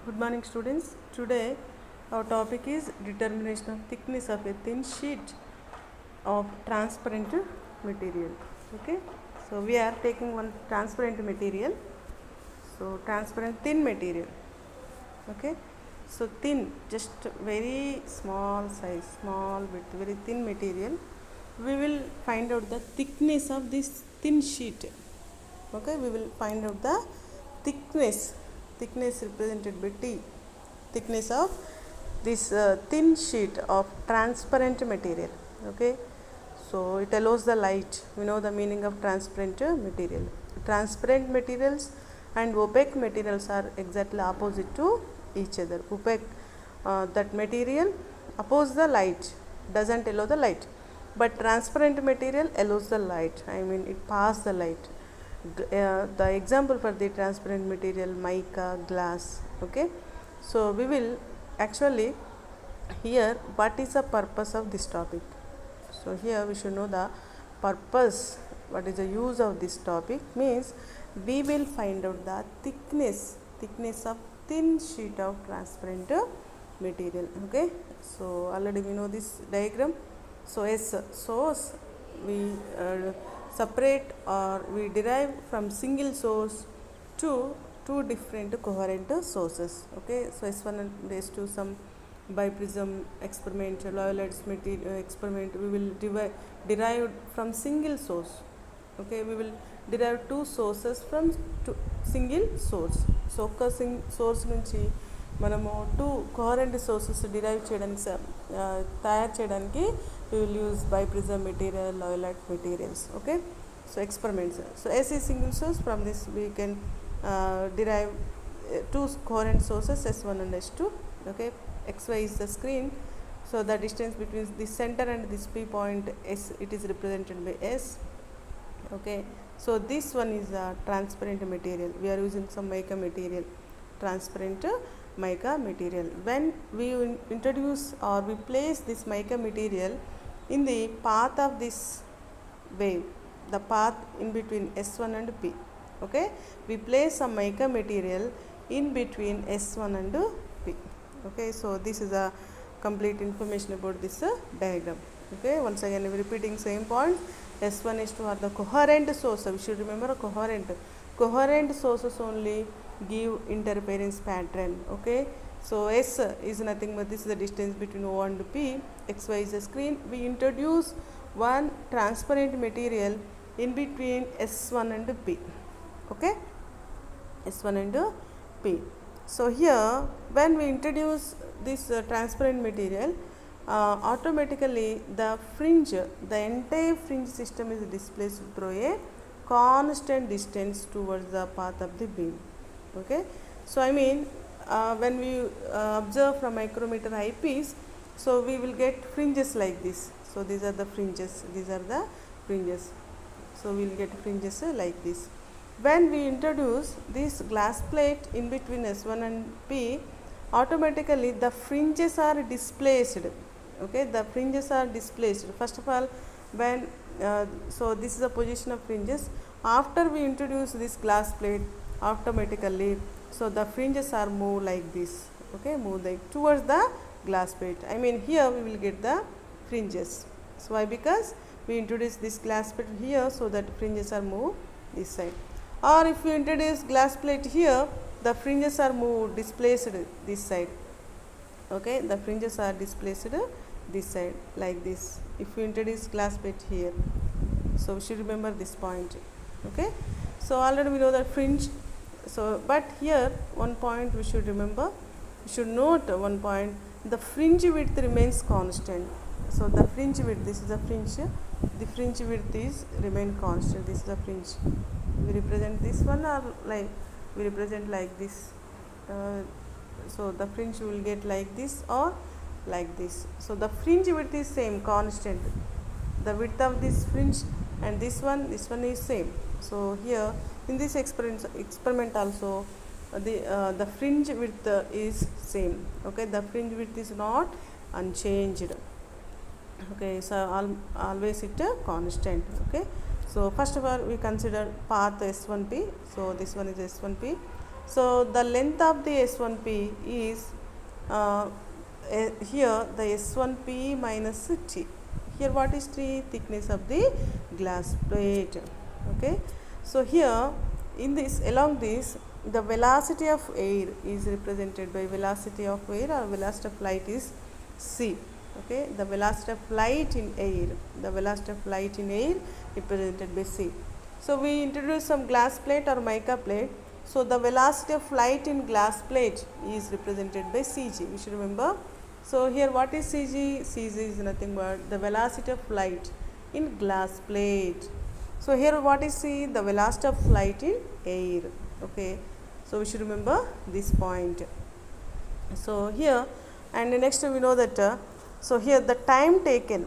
Good morning, students. Today our topic is determination of thickness of a thin sheet of transparent material. Okay, so we are taking one transparent material. So transparent thin material. Okay, so thin, just very small size, small width, very thin material. We will find out the thickness of this thin sheet. Okay, we will find out the thickness represented by T, thickness of this thin sheet of transparent material. Okay, so it allows the light. We know the meaning of transparent material. Transparent materials and opaque materials are exactly opposite to each other. Opaque, that material opposes the light, doesn't allow the light, but transparent material allows the light. I mean, it passes the light. The example for the transparent material, mica, glass. Okay, so we will actually here what is the purpose of this topic. So here we should know the purpose, what is the use of this topic, means we will find out the thickness of thin sheet of transparent material. Okay, so already we know this diagram. So as source we separate or we derive from single source to two different coherent sources. Okay, so S1 and S2, some biprism experiment, Loyolite's experiment, we will derive from single source. Okay, we will derive two sources from single source. So ఒక source నుంచి మనము two coherent sources derive చేయడానికి తయారు చేయడానికి we will use biprism material, Loyolite materials. Okay, so experiments. So as a single source, from this we can derive two coherent sources, S1 and S2. Okay, xy is the screen, so the distance between the center and this P point S, it is represented by S. Okay, so this one is a transparent material. We are using some mica material, transparent mica material. When we introduce or we place this mica material in the path of this wave, the path in between S1 and P. Okay, we place some mica material in between S1 and P. Okay, so this is a complete information about this diagram. Okay, once again we are repeating same point. S1, S2 are the coherent sources. We should remember coherent sources only give interference pattern. Okay, so S is nothing but this is the distance between O and P. XY is the screen. We introduce one transparent material in between S1 and P. Okay, S1 and P. So here when we introduce this transparent material, automatically the entire fringe system is displaced through a constant distance towards the path of the beam. Okay, so I mean when we observe from micrometer eyepiece, so we will get fringes like this. So these are the fringes, so we will get fringes like this. When we introduce this glass plate in between S1 and P, automatically the fringes are displaced. Okay, the fringes are displaced. First of all, when so this is the position of fringes. After we introduce this glass plate, automatically so the fringes are move like this. Okay, move like towards the glass plate. I mean here we will get the fringes. So why? Because we introduce this glass plate here, so that fringes are move this side. Or if you introduce glass plate here, the fringes are moved, displaced this side. Okay, the fringes are displaced this side like this if you introduce glass plate here. So we should remember this point. Okay, so already we know the fringe. So but here one point we should remember, we should note one point, the fringe width remains constant. So the fringe width, this is the fringe, the fringe width is remain constant. This is the fringe. We represent this one, or like we represent like this. So the fringe will get like this or like this. So the fringe width is same, constant. The width of this fringe and this one is same. So here in this experiment also the fringe width is same. Okay, the fringe width is not unchanged. Okay, so always it constant. Okay, so first of all we consider path S1P. So this one is S1P. So the length of the S1P is here the S1P minus T. Here what is T? Thickness of the glass plate. Okay. So here in this, along this, the velocity of air is represented by velocity of air, or velocity of light is c. Okay, the velocity of light in air, represented by c. So we introduce some glass plate or mica plate. So the velocity of light in glass plate is represented by Cg. We should remember. So here what is Cg? Cg is nothing but the velocity of light in glass plate. So here what is C? The velocity of light in air. Okay. So we should remember this point. So here, and next we know that so here the time taken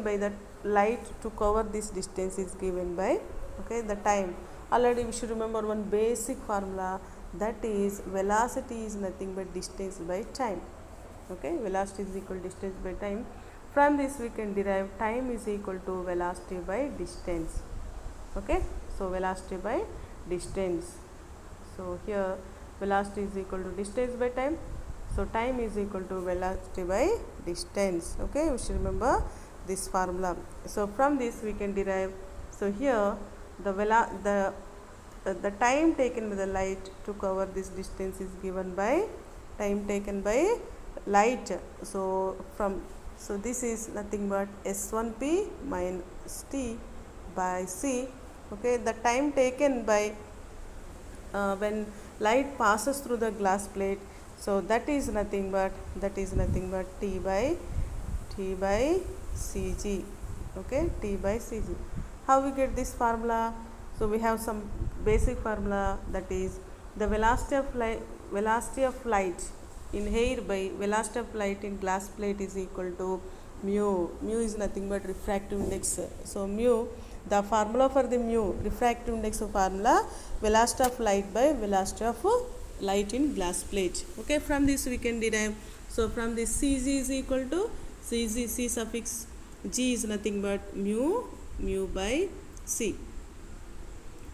by the light to cover this distance is given by, okay, the time. Already we should remember one basic formula, that is velocity is nothing but distance by time. Okay, velocity is equal to distance by time. From this we can derive time is equal to velocity by distance. Okay, so velocity by distance. So here velocity is equal to distance by time. So time is equal to velocity by distance. Okay, we should remember this formula. So from this we can derive. So here the time taken by the light to cover this distance is given by time taken by light. So this is nothing but S1P minus T by C. Okay, the time taken by when light passes through the glass plate, so that is nothing but T by Cg. Okay, T by Cg. How we get this formula? So we have some basic formula, that is the velocity of light in air by velocity of light in glass plate is equal to mu. Mu is nothing but refractive index. So mu, the formula for the mu, refractive index of formula, velocity of light by velocity of light in glass plate. Okay, from this we can derive. So from this Cg is equal to Cg, C suffix G is nothing but mu by C.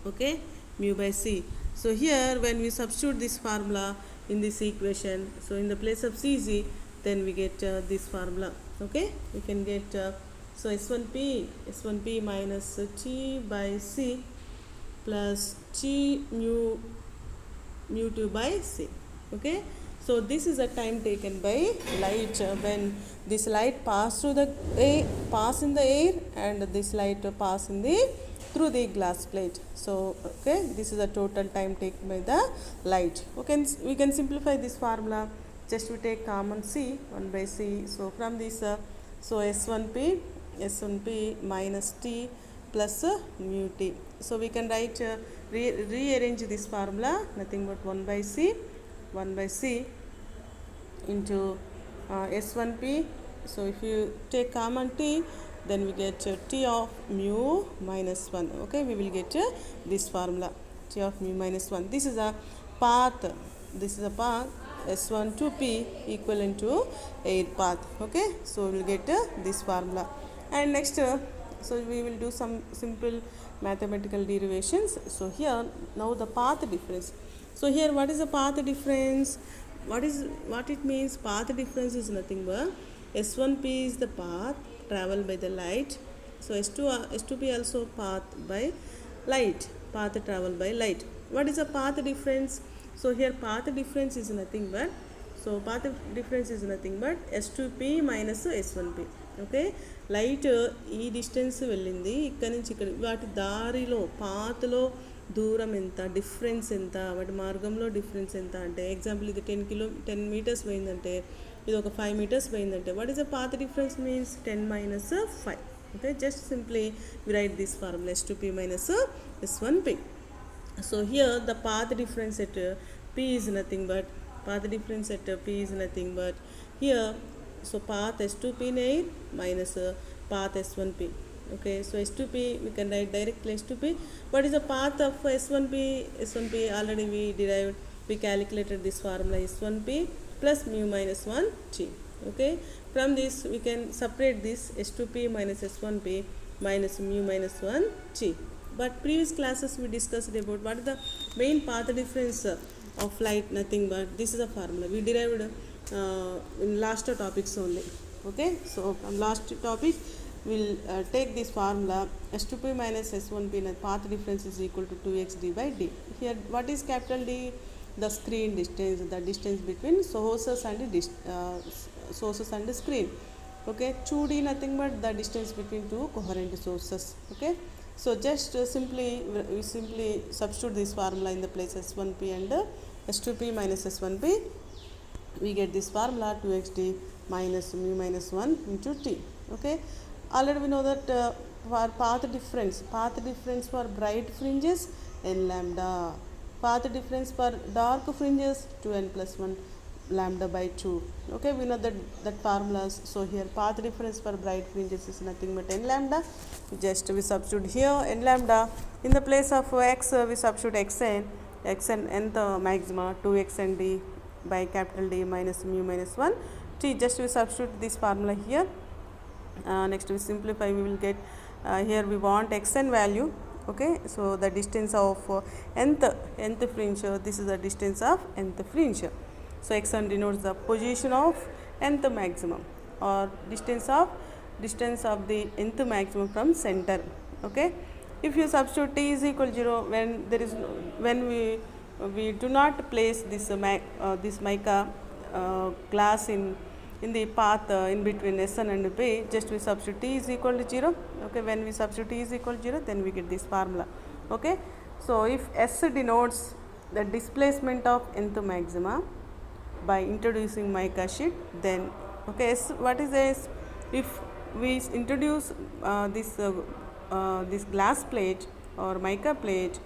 Okay, mu by C. So here when we substitute this formula in this equation, so in the place of Cg, then we get this formula. Okay, we can get so S1P minus T by C plus T mu 2 by C. Okay, so this is a time taken by light when this light pass in the air, and this light pass through the glass plate. So okay, this is the total time taken by the light. Okay, we can simplify this formula. Just we take common C, 1 by C. So from this so S1P minus T plus mu T. So we can write rearrange this formula, nothing but 1 by C into S1P. So if you take common T, then we get T of mu minus 1. Okay, we will get this formula, T of mu minus 1. This is a path. S1 to P equivalent to air path. Okay, so we will get this formula. And next so we will do some simple mathematical derivations. So here now the path difference. So here what is the path difference? What it means? Path difference is nothing but S1P is the path traveled by the light. So S2P also path by light, path traveled by light. What is the path difference? So here path difference is nothing but S2P minus S1P. Okay, light ఈ distance వెళ్ళింది ఇక్కడ నుంచి ఇక్కడ, వాటి దారిలో పాత్లో దూరం ఎంత, difference ఎంత, వాటి మార్గంలో డిఫరెన్స్ ఎంత అంటే, ఎగ్జాంపుల్ ఇది 10 మీటర్స్ పోయిందంటే ఇది ఒక 5 మీటర్స్ పోయిందంటే, what is the path difference means 10 minus 5. Okay, just simply we write this formula S2P minus S1P. So here the path difference at P is nothing but here, so path S2P in air minus path S1P. Okay, so S2P we can write directly S2P. What is the path of S1P? Already we calculated this formula, S1P plus mu minus 1 T. Okay, from this we can separate this S2P minus S1P minus mu minus 1 T. But previous classes we discussed about what is the main path difference of light nothing but this is a formula we derived in last topics only. Okay, so from last topic we'll take this formula S2p minus S1p, path difference is equal to 2x d by d. Here what is capital D? The screen distance, the distance between sources and sources and screen. Okay, 2d nothing but the distance between two coherent sources. Okay, so just we simply substitute this formula in the place S1p and S2p minus S1p. We get this formula 2xd minus mu minus 1 into t. Okay, already we know that for path difference for bright fringes n lambda, path difference for dark fringes 2n plus 1 lambda by 2. Okay, we know that formulas. So here path difference for bright fringes is nothing but n lambda. Just we substitute here n lambda in the place of x, we substitute xn nth maxima 2x and d by capital D minus mu minus 1 t. Just we substitute this formula here. Next we simplify, we will get here we want xn value. Okay, so the distance of nth fringe, this is the distance of nth fringe. So xn denotes the position of nth maximum or distance of the nth maximum from center. Okay, if you substitute t is equal to 0 when we do not place this mica glass in the path in between S1 and P, just we substitute t is equal to 0. Okay, when we substitute t is equal to 0, then we get this formula. Okay, so if S denotes the displacement of nth maxima by introducing mica sheet, then okay, what is S? If we introduce this glass plate or mica plate,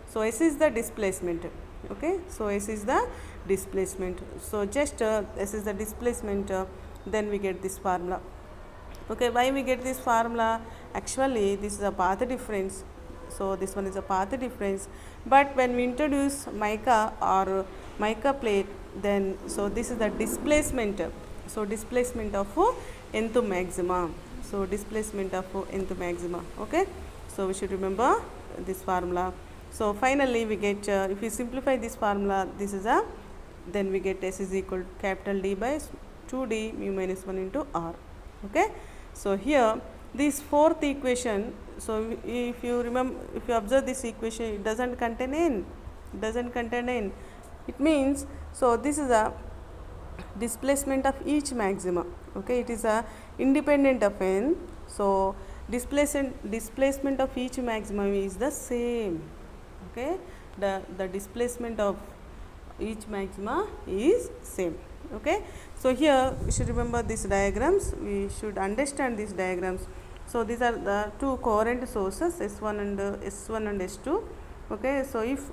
so S is the displacement. Okay, so S is the displacement. So just S is the displacement, then we get this formula. Okay, why we get this formula? Actually, this is a path difference. So this one is a path difference. But when we introduce mica or mica plate, then so this is the displacement. So displacement of nth maxima. So displacement of nth maxima. Okay, so we should remember this formula. So finally we get if we simplify this formula, this is then we get S is equal to capital D by 2d mu minus 1 into r. Okay, so here this fourth equation, so if you observe this equation, it doesn't contain n. It means, so this is a displacement of each maxima. Okay, it is a independent of n. So displacement of each maximum is the same. Okay, the displacement of each maxima is same. Okay, so here we should remember these diagrams, we should understand these diagrams. So these are the two coherent sources S1 and S2. Okay, so if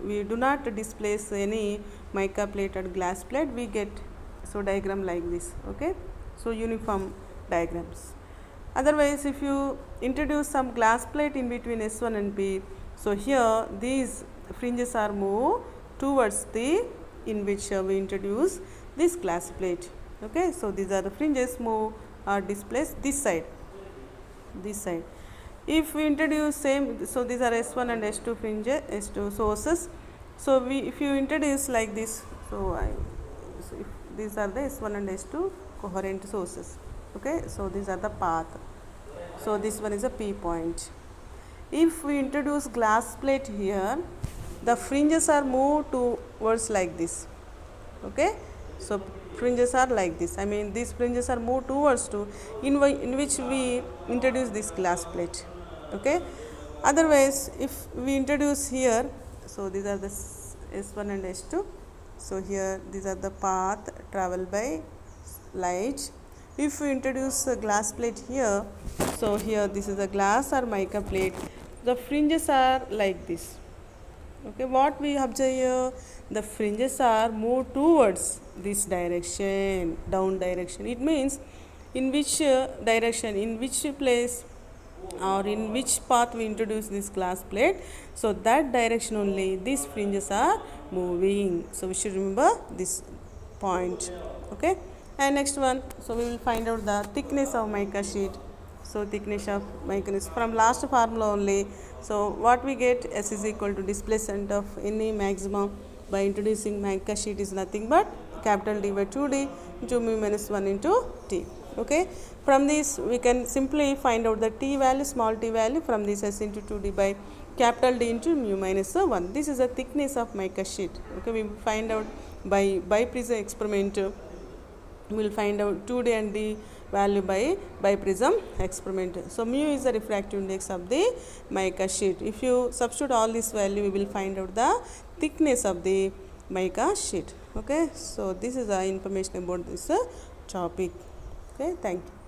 we do not displace any mica plate or glass plate, we get so diagram like this. Okay, so uniform diagrams. Otherwise, if you introduce some glass plate in between S1 and P, so here these fringes are moved towards the in which we introduce this glass plate. Okay, so these are the fringes move or displaced this side. If we introduce same, so these are S1 and S2 fringes, S2 sources. So if you introduce like this, so if these are the S1 and S2 coherent sources. Okay, so these are the path. So this one is a P point. If we introduce glass plate here, the fringes are moved towards like this. Okay, so fringes are like this. I mean, these fringes are moved towards in which we introduce this glass plate. Okay, otherwise, if we introduce here, so these are the S1 and S2. So here these are the path traveled by light. If we introduce a glass plate here, so here this is a glass or mica plate, the fringes are like this. Okay, what we observe here, the fringes are moved towards this direction, down direction. It means in which direction, in which place or in which path we introduce this glass plate, so that direction only these fringes are moving. So we should remember this point. Okay, and next one, so we will find out the thickness of mica sheet. So thickness of mica is from last formula only. So what we get, S is equal to displacement of any maximum by introducing mica sheet is nothing but capital D by 2D into mu minus 1 into T. Okay. From this we can simply find out the T value, small t value from this S into 2D by capital D into mu minus 1. This is the thickness of mica sheet. Okay. We will find out by biprism experiment. We will find out 2D and D value by biprism experiment. So mu is the refractive index of the mica sheet. If you substitute all this value, we will find out the thickness of the mica sheet. Okay. So this is the information about this topic. Okay. Thank you.